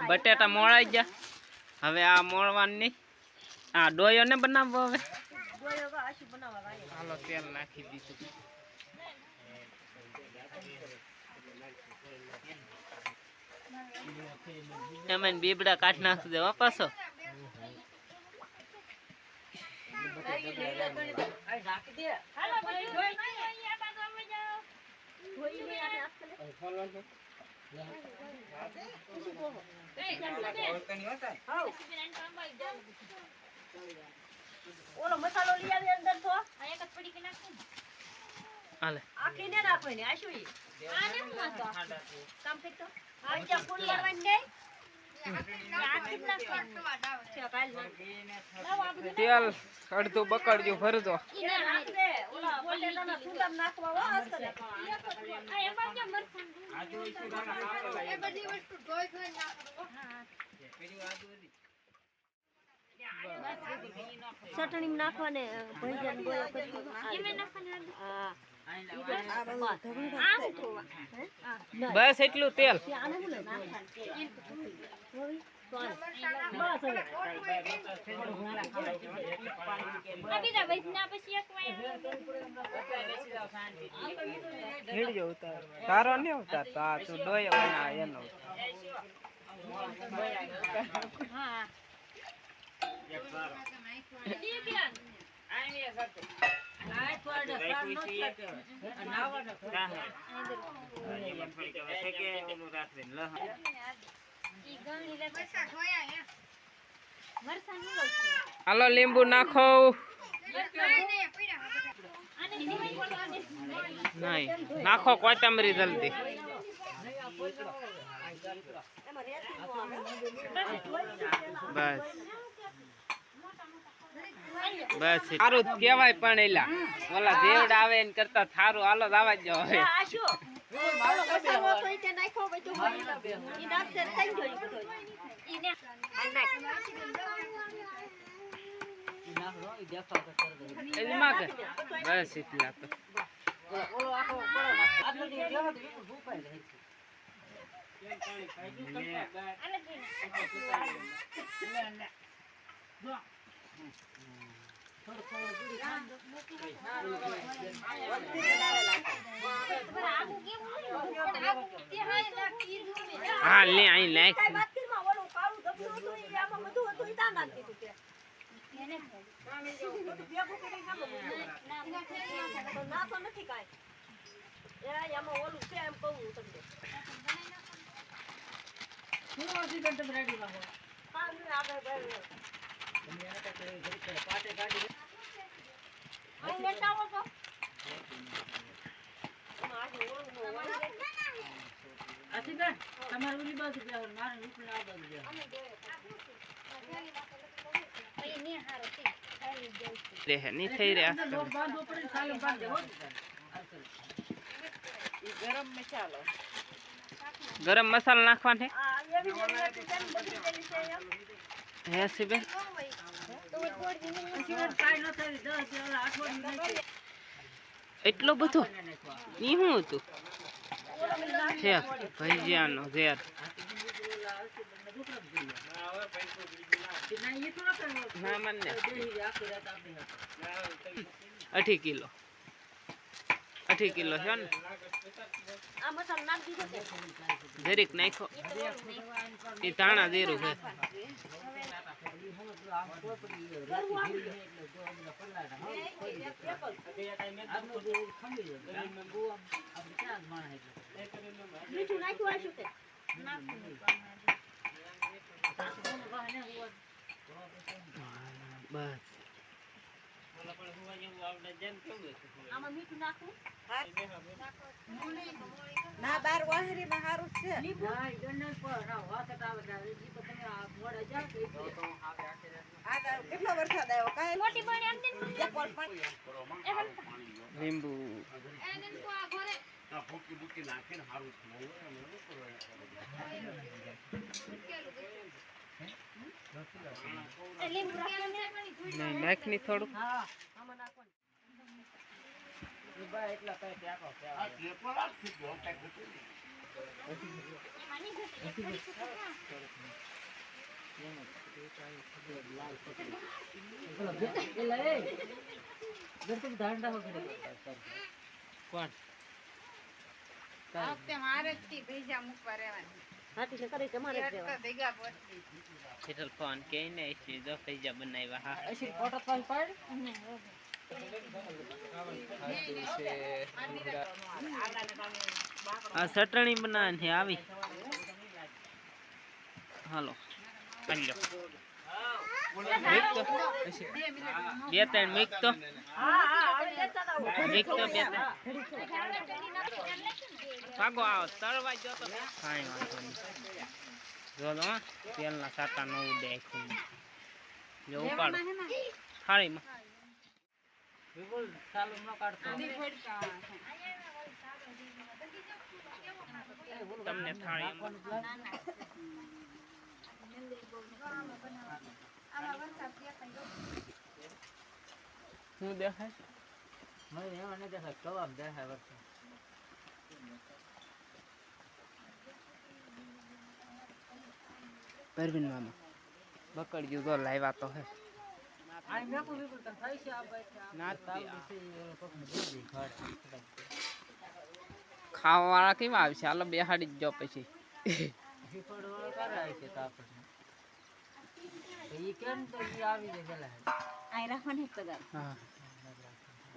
बटेटा मोळाई गया हवे आ मोळवानी आ डोयो ने बनावो हवे डोयो का आशी बनावा भाई हालो तेल नाखी दीधुं एमन बीबड़ा काट नाख देवा पाछो ओलो मसालो लिया दे अंदर तो एक ज पड़ी के नाखो हाले आखी ने नाखो ने आशु ई आने मत काम पे तो आ जा फूल करवान दे आखी नाखो क्या काल तेल अड़धो बकड़जो भर दो इने नाख दे ओला बटेटा ना सुंदर नाखवा हो हस्त दे आ एमा के मरसन आ जो इसे दाना नाखो ए बड़ी वस्तु धोई धोई नाखो हां पेली आदू दी चटनी में नाखवाने भंजन बोया करती इमे नाखवाने हां बस एटलू तेल तारो नहीं होता तू डोया बना एनो हां हालो लींबू नाखो नहीं नाखो कोतमरी जल्दी बस बस थारू केवाय पण एला ओला देवड़ा आवे एन करता थारू हालो आवा जो है आशु ओलो मसालो तो इते नाखो बचो होई ई नाख से થઈ ગયો બધો ઈને આ નાખ ઈ નાખ રો ઈ દેખા તો કર દે એ માગ बस इतना तो ઓલો આખો પડો ના આટલો દી દેવા દે ભૂપાઈ રહે છે કેમ પાણી ખાઈ ગયું આલે દે ને જો हाँ ले आई लाइक नहीं थई रे गरम मसाला नाखवा है है सिबे એટલો બધો ઈ હું હતું છે ભજીયાનો ઝેર ના મને 8 કિલો છે ને આ મસાલો નાખ દીધો છે જરીક નાખો એ ધાણા જીરું છે મીઠું નાખ્યું હશે તે બસ આમાં મીઠું નાખવું ના બાર વાહરીમાં હારું છે આ કેટલો વરસાદ આવ્યો કાંઈ મોટી બની આમ દિન એક વાર પણ લીંબુ લીંબુ નહીં નાખ ની થોડું આમાં નાખવાનું કોણ હિટલ ફોન કે ને એસી જો પૈસા બનાવ્યા હા આ ચટણી બનાવવાની આવી હાલો આલ્યો બે ત્રણ મિક તો મિક તો બે ભાગો આવો તળવા જો તો કાંઈ વાંધો નહીં જો તો તેલના સાટા ન ઉડે જો ઉપાડો થાળીમાં વિપુલ ચાલુ ન કાઢતો તમને થાળી શું દેખાય મને એમાં ન દેખાય કવાબ દેખાય વરસાદ પરવીન મામા બકડ્યું તો લાવ્યા તો હે ખાવા વાળા કેવા આવશે હાલો બેહાડી જ જો પછી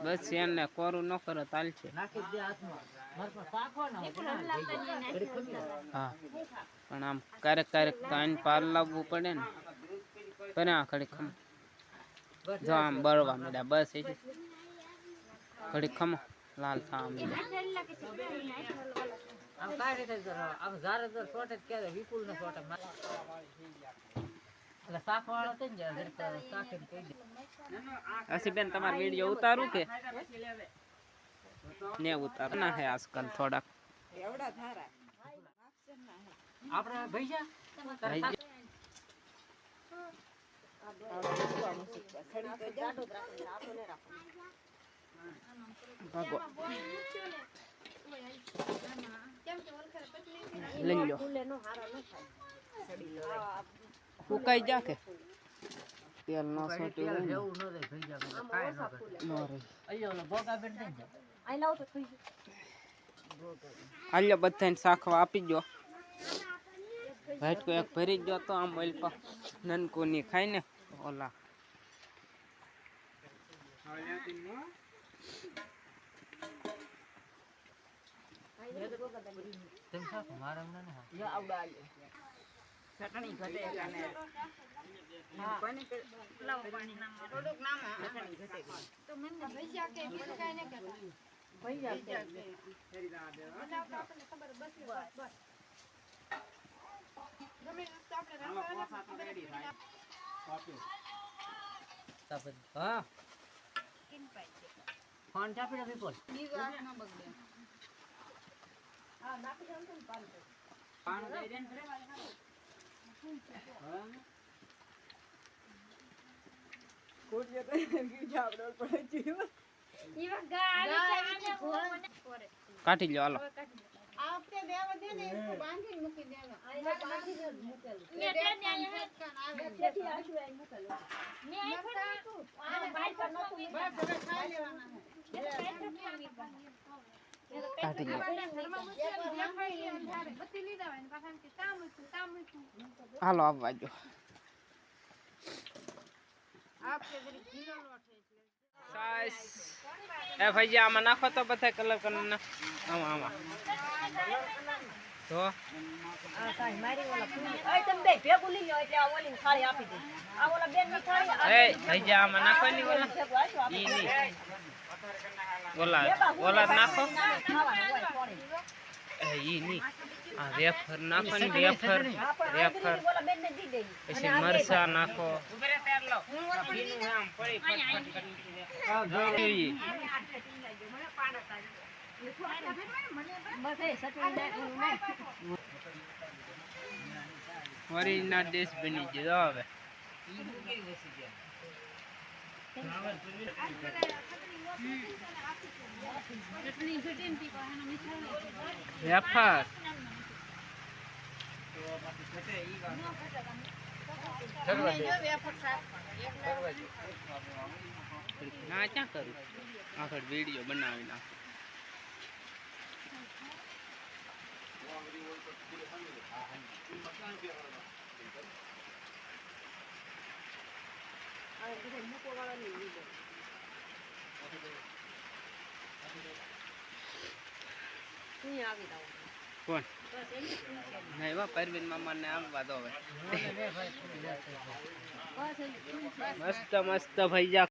બસ એને કોરું ન કરો ચાલશે હા પણ આમ ક્યારેક ક્યારેક કાન પાર લાવવું પડે ને પણ આ ઘડી ખમ જો આમ બળવા મળ્યા બસ એ ઘડી ખમો લાલ થવા મળ્યા બેન તમારો વિડીયો ઉતારું કે ને ઉતાર ના હે આજકાલ થોડાક એવડા ધારા આપણે ભૈયા ભાગો લઈ લો ફૂકાઈ જા કે તેલ નો સોટી હાલ્યો બધાને શાખવા આપી દો ભાઈટકો એક ભરી જ તો આમ ઓઇલ પર નનકો ની ખાય ને ઓલા ચટણી ઘટે કાને પાણી લાવ પાણી નામ થોડુંક નામ ચટણી ઘટે તો મને ભૈયા કે કાઈ ન કરતા ભૈયા કે ફેરી દા દે બનાવતા આપણને ખબર બસ બસ ગમે તો આપણે રાખવાના તો રેડી થાય કોપી તપે હા કિન પાઈ છે ફોન ચાપી દે બોલ દીવા ન બગડે હા નાખી દે તો પાણી દઈ દે ને કોટિયા તો ગીજા આવડો પડે જીવ ઈવા ગાડી આને કાઢી લો હાલો આપતે દેવા દે ને इसको બાંધીને મૂકી દેવા આને બાંધીને મૂકેલું મે દે આવે તેથી આશુ આઈ મૂકેલું મે આઈ ફોટો આને બાઈ પર નતું બસ હવે ખાઈ લેવાના કાઢી લો બત્તી લીધા હોય ને પાછા કે તામ હાલો આવવા જો આપકે જરી ઘીનો લોટ છે સાઈસ એ ભાઈ આમાં નાખો તો બધા કલર કલર ના આમાં તો આ કાંઈ મારી ઓલા પૂરી. અય તમે બે ભેગું લઈ લો એટલે આ ઓલીને થાળી આપી દે. આ ઓલા બેનની થાળી આ એ થઈ જા આમાં નાખવાની ઓલા ભેગું આપ્યું આપણે. ઈ નહીં ઓલા નાખો ખાવાનું હોય થોડી. એ ઈ નહીં આ વેફર નાખો ને વેફર વેફર ઓલા બેનને દી દે. પછી મરસા નાખો બસ એ સટવી નાખવું નહીં. ઓરિજિનલ ડીશ બની ગયો હવે વેફર ના ક્યાં કરું આખર વિડીયો બનાવી નાખ કોણ નહીં વા પરવીન મામા ને આવવા દો હવે મસ્ત મસ્ત ભૈયા